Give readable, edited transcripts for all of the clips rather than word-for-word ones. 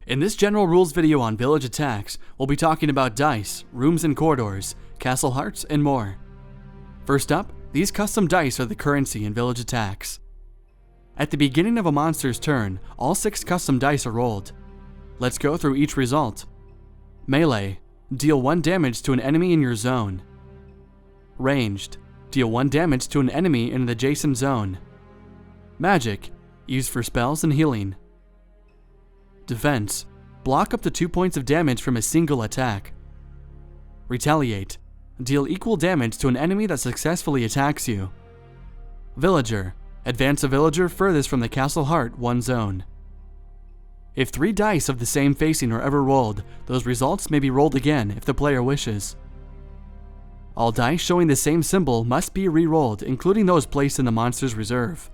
In this general rules video on village attacks, we'll be talking about dice, rooms and corridors, castle hearts, and more. First up, these custom dice are the currency in village attacks. At the beginning of a monster's turn, all 6 custom dice are rolled. Let's go through each result. Melee, deal 1 damage to an enemy in your zone. Ranged, deal 1 damage to an enemy in an adjacent zone. Magic, used for spells and healing. Defense, block up to 2 points of damage from a single attack. Retaliate, deal equal damage to an enemy that successfully attacks you. Villager, advance a villager furthest from the castle heart 1 zone. If 3 dice of the same facing are ever rolled, those results may be rolled again if the player wishes. All dice showing the same symbol must be re-rolled, including those placed in the monster's reserve.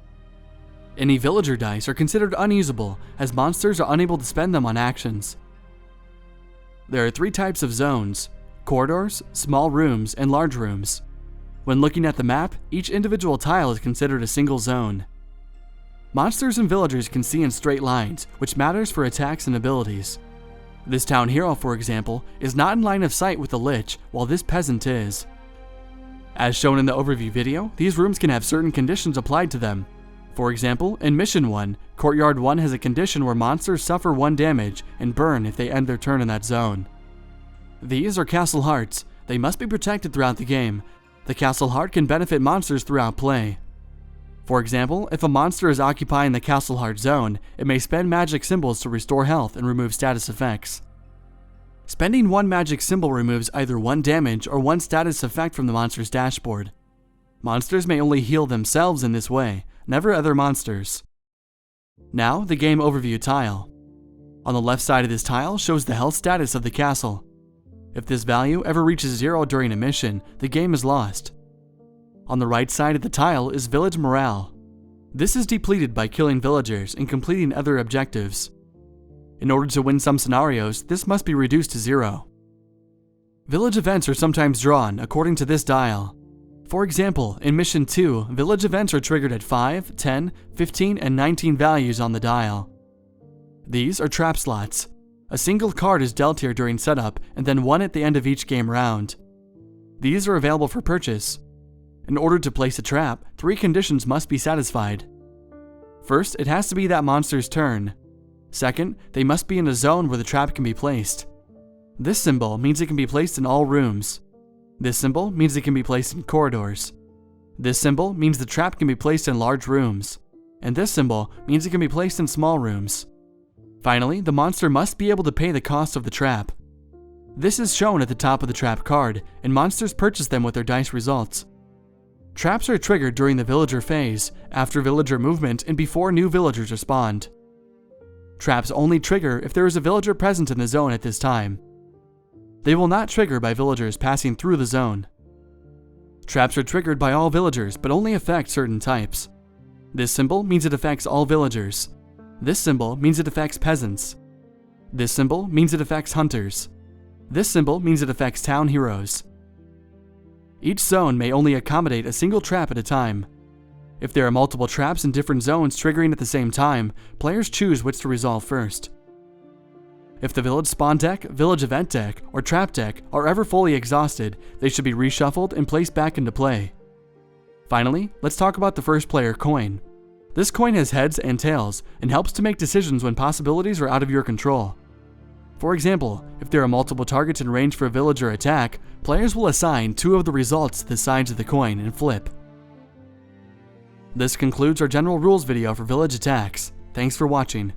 Any villager dice are considered unusable, as monsters are unable to spend them on actions. There are 3 types of zones: corridors, small rooms, and large rooms. When looking at the map, each individual tile is considered a single zone. Monsters and villagers can see in straight lines, which matters for attacks and abilities. This town hero, for example, is not in line of sight with the lich, while this peasant is. As shown in the overview video, these rooms can have certain conditions applied to them. For example, in Mission 1, Courtyard 1 has a condition where monsters suffer 1 damage and burn if they end their turn in that zone. These are castle hearts. They must be protected throughout the game. The castle heart can benefit monsters throughout play. For example, if a monster is occupying the castle heart zone, it may spend magic symbols to restore health and remove status effects. Spending 1 magic symbol removes either 1 damage or 1 status effect from the monster's dashboard. Monsters may only heal themselves in this way, never other monsters. Now, the game overview tile. On the left side of this tile shows the health status of the castle. If this value ever reaches 0 during a mission, the game is lost. On the right side of the tile is village morale. This is depleted by killing villagers and completing other objectives. In order to win some scenarios, this must be reduced to 0. Village events are sometimes drawn according to this dial. For example, in Mission 2, village events are triggered at 5, 10, 15, and 19 values on the dial. These are trap slots. A single card is dealt here during setup, and then 1 at the end of each game round. These are available for purchase. In order to place a trap, 3 conditions must be satisfied. First, it has to be that monster's turn. Second, they must be in a zone where the trap can be placed. This symbol means it can be placed in all rooms. This symbol means it can be placed in corridors. This symbol means the trap can be placed in large rooms. And this symbol means it can be placed in small rooms. Finally, the monster must be able to pay the cost of the trap. This is shown at the top of the trap card, and monsters purchase them with their dice results. Traps are triggered during the villager phase, after villager movement, and before new villagers are spawned. Traps only trigger if there is a villager present in the zone at this time. They will not trigger by villagers passing through the zone. Traps are triggered by all villagers, but only affect certain types. This symbol means it affects all villagers. This symbol means it affects peasants. This symbol means it affects hunters. This symbol means it affects town heroes. Each zone may only accommodate a single trap at a time. If there are multiple traps in different zones triggering at the same time, players choose which to resolve first. If the village spawn deck, village event deck, or trap deck are ever fully exhausted, they should be reshuffled and placed back into play. Finally, let's talk about the first player coin. This coin has heads and tails and helps to make decisions when possibilities are out of your control. For example, if there are multiple targets in range for a villager attack, players will assign 2 of the results to the sides of the coin and flip. This concludes our general rules video for village attacks. Thanks for watching.